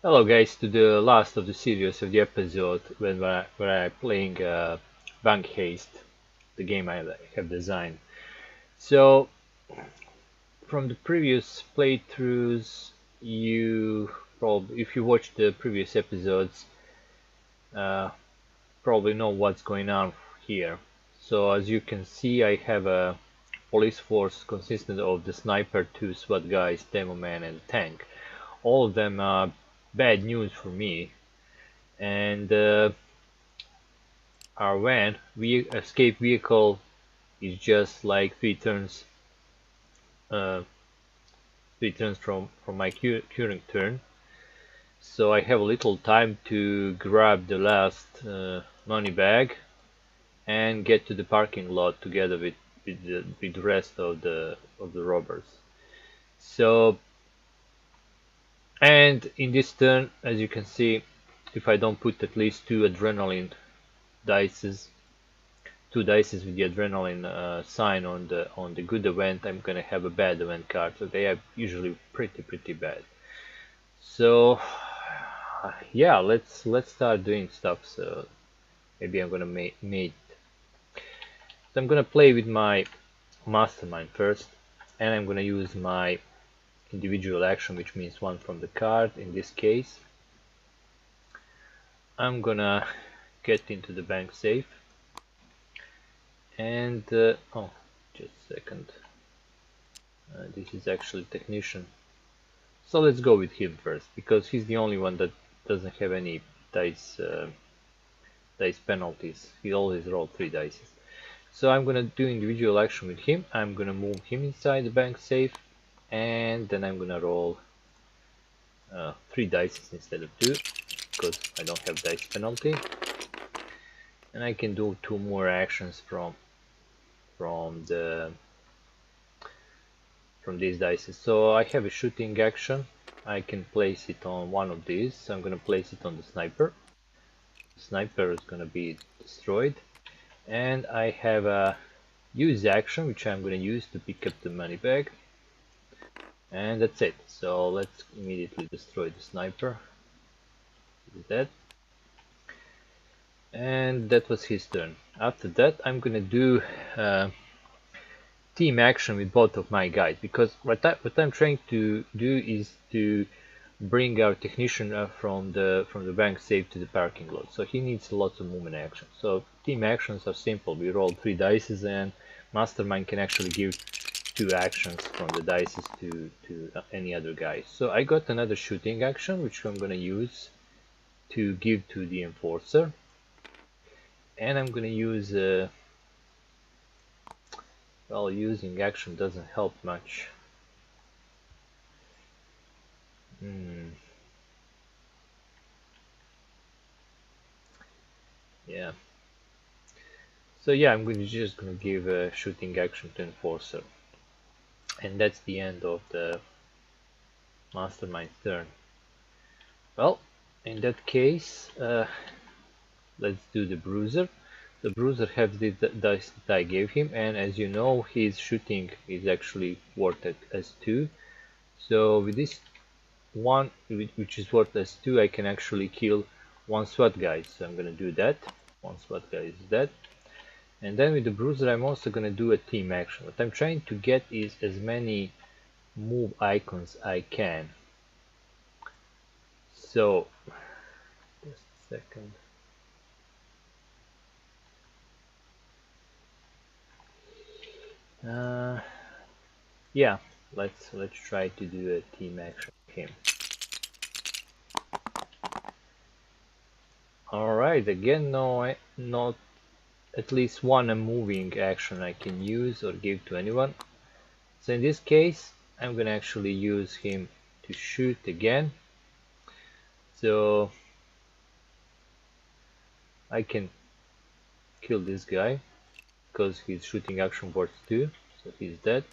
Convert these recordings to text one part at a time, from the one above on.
Hello guys, to the last of the series of the episode where I playing Bank Heist, the game I have designed. So from the previous playthroughs, you probably, if you watched the previous episodes, uh, probably know what's going on here. So as you can see, I have a police force consisting of the sniper, two SWAT guys, demo man, and a tank. All of them are bad news for me, and our van escape vehicle is just like uh, 3 turns from my current turn. So I have a little time to grab the last money bag and get to the parking lot together with the rest of the robbers. So, and in this turn, as you can see, if I don't put at least dices two dices with the adrenaline sign on the good event, I'm gonna have a bad event card. So they are usually pretty bad. So yeah, let's start doing stuff. So maybe I'm gonna mate. So I'm gonna play with my mastermind first, and I'm gonna use my individual action, which means one from the card. In this case, I'm gonna get into the bank safe, and oh, just a second. This is actually technician. So let's go with him first, because he's the only one that doesn't have any dice dice penalties. He always rolls 3 dice. So I'm gonna do individual action with him. I'm gonna move him inside the bank safe, and then I'm gonna roll 3 dice instead of 2, because I don't have dice penalty. And I can do 2 more actions from these dice. So I have a shooting action. I can place it on one of these. So I'm gonna place it on the sniper. The sniper is gonna be destroyed. And I have a use action, which I'm gonna use to pick up the money bag. And that's it. So let's immediately destroy the sniper. He's dead. And that was his turn. After that, I'm gonna do team action with both of my guys, because what I'm trying to do is to bring our technician from the bank safe to the parking lot. So he needs lots of movement action. So team actions are simple. We roll 3 dice, and mastermind can actually give 2 actions from the dice to any other guy. So I got another shooting action, which I'm gonna use to give to the enforcer, and I'm gonna use well, using action doesn't help much. Yeah. So yeah, just gonna give a shooting action to enforcer, and that's the end of the mastermind's turn. Well, in that case, let's do the bruiser. The bruiser has the dice that I gave him, and as you know, his shooting is actually worth as 2. So with this one, which is worth as 2, I can actually kill 1 SWAT guy. So I'm gonna do that. 1 SWAT guy is dead. And then with the bruiser, I'm also gonna do a team action. What I'm trying to get is as many move icons I can. So just a second. Yeah, let's try to do a team action with him. All right, again, no, not at least one moving action I can use or give to anyone. So in this case, I'm gonna actually use him to shoot again. So I can kill this guy because his shooting action worth 2, so he's dead.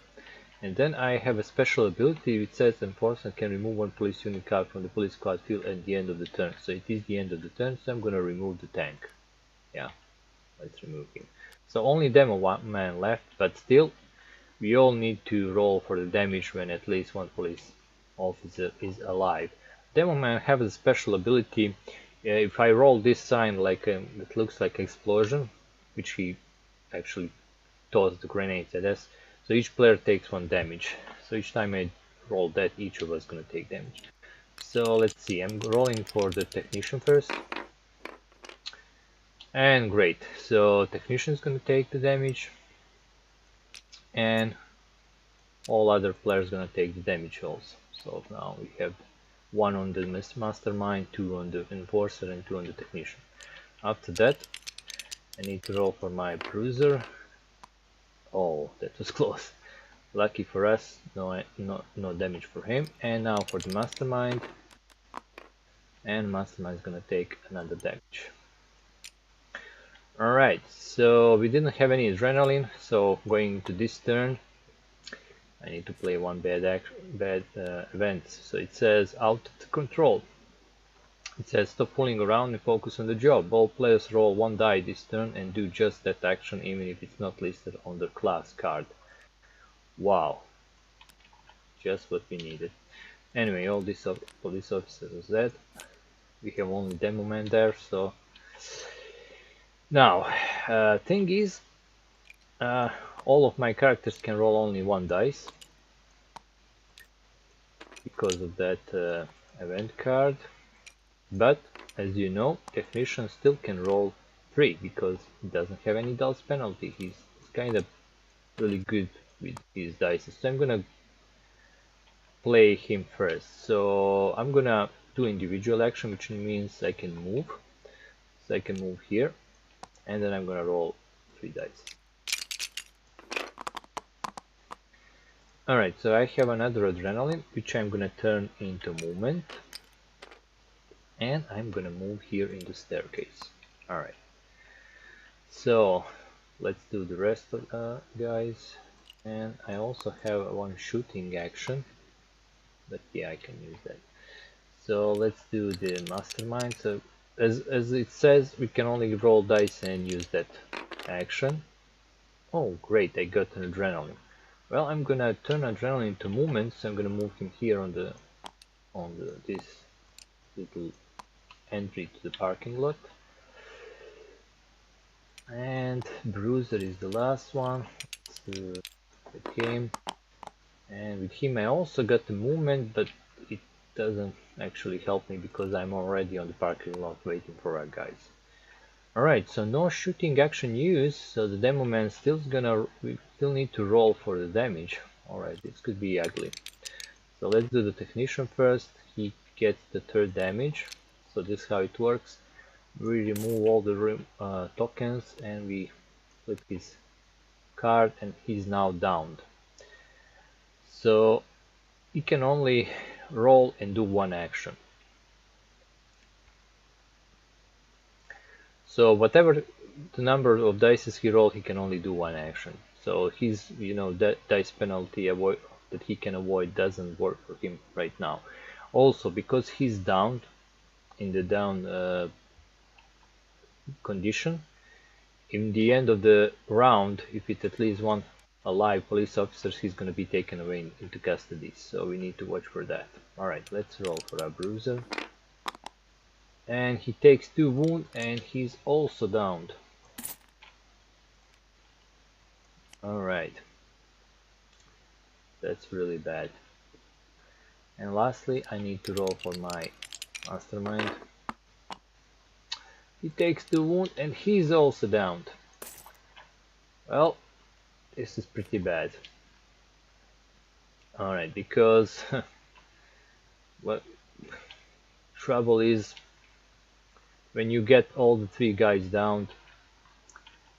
And then I have a special ability which says enforcer can remove 1 police unit card from the police squad field at the end of the turn. So it is the end of the turn, so I'm gonna remove the tank. Yeah, let's remove him. So only demo man left, but still, we all need to roll for the damage when at least 1 police officer is alive. Demo Man has a special ability. If I roll this sign like it looks like explosion, which he actually tossed the grenades at us, so each player takes 1 damage. So each time I roll that, each of us gonna take damage. So let's see, I'm rolling for the Technician first. And great, so Technician's gonna take the damage, and all other players gonna take the damage also. So now we have 1 on the Mastermind, 2 on the Enforcer, and 2 on the Technician. After that, I need to roll for my Bruiser. Oh, that was close. Lucky for us, no damage for him. And now for the Mastermind, and Mastermind is gonna take another damage. Alright, so we didn't have any adrenaline, so going to this turn I need to play 1 bad event. So it says out of control. It says stop fooling around and focus on the job. All players roll 1 die this turn and do just that action even if it's not listed on their class card. Wow, just what we needed. Anyway, all this police officer was dead. We have only Demo Man there, so now thing is, all of my characters can roll only 1 dice because of that event card, but as you know, Technician still can roll 3 because he doesn't have any dulse penalty. He's kind of really good with his dice, so I'm gonna play him first. So I'm gonna do individual action, which means I can move. So I can move here, and then I'm gonna roll 3 dice. Alright, so I have another adrenaline, which I'm gonna turn into movement, and I'm gonna move here in the staircase. Alright, so let's do the rest of guys, and I also have 1 shooting action, but yeah, I can use that. So let's do the Mastermind. So as it says, we can only roll dice and use that action. Oh great, I got an adrenaline. Well, I'm gonna turn adrenaline into movement, so I'm gonna move him here on this little entry to the parking lot. And Bruiser is the last one. Let's do with him. And with him I also got the movement, but it doesn't actually help me because I'm already on the parking lot waiting for our guys. Alright, so no shooting action used, so the Demo Man we still need to roll for the damage. Alright, this could be ugly. So let's do the Technician first. He gets the 3rd damage. So this is how it works. We remove all the tokens and we flip his card, and he's now downed. So he can only roll and do 1 action. So whatever the number of dice he rolls, he can only do 1 action. So his, that dice penalty that he can avoid doesn't work for him right now. Also, because he's downed in the down condition, in the end of the round, if it's at least 1 alive police officers, he's going to be taken away into custody. So we need to watch for that. Alright, let's roll for our Bruiser. And he takes 2 wounds and he's also downed. Alright, that's really bad. And lastly, I need to roll for my Mastermind. He takes 2 wounds and he's also downed. Well, this is pretty bad. Alright, because what trouble is, when you get all the 3 guys down,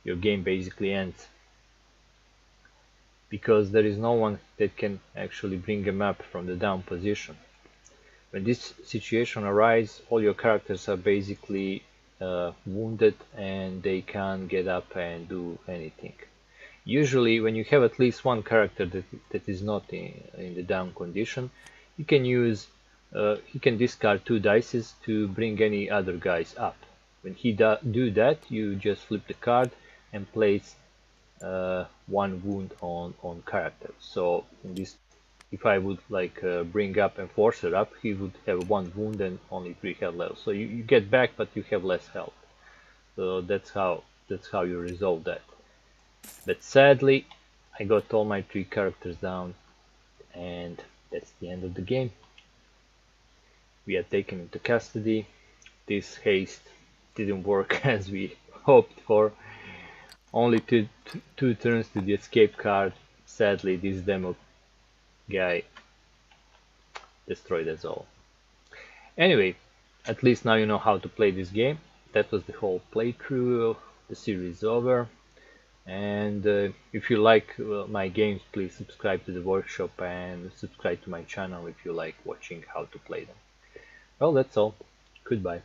your game basically ends. Because there is no one that can actually bring him up from the down position. When this situation arises, all your characters are basically wounded and they can't get up and do anything. Usually when you have at least 1 character that is not in the down condition, you can use he can discard 2 dice to bring any other guys up. When he do that, you just flip the card and place 1 wound on character. So if I would like bring up Enforcer up, he would have 1 wound and only 3 health levels. So you get back, but you have less health. So that's how you resolve that. But sadly, I got all my 3 characters down, and that's the end of the game. We are taken into custody. This haste didn't work as we hoped for. Only two turns to the escape card. Sadly, this demo guy destroyed us all. Anyway, at least now you know how to play this game. That was the whole playthrough. The series is over. And if you like my games, please subscribe to the workshop and subscribe to my channel if you like watching how to play them. Well, that's all. Goodbye.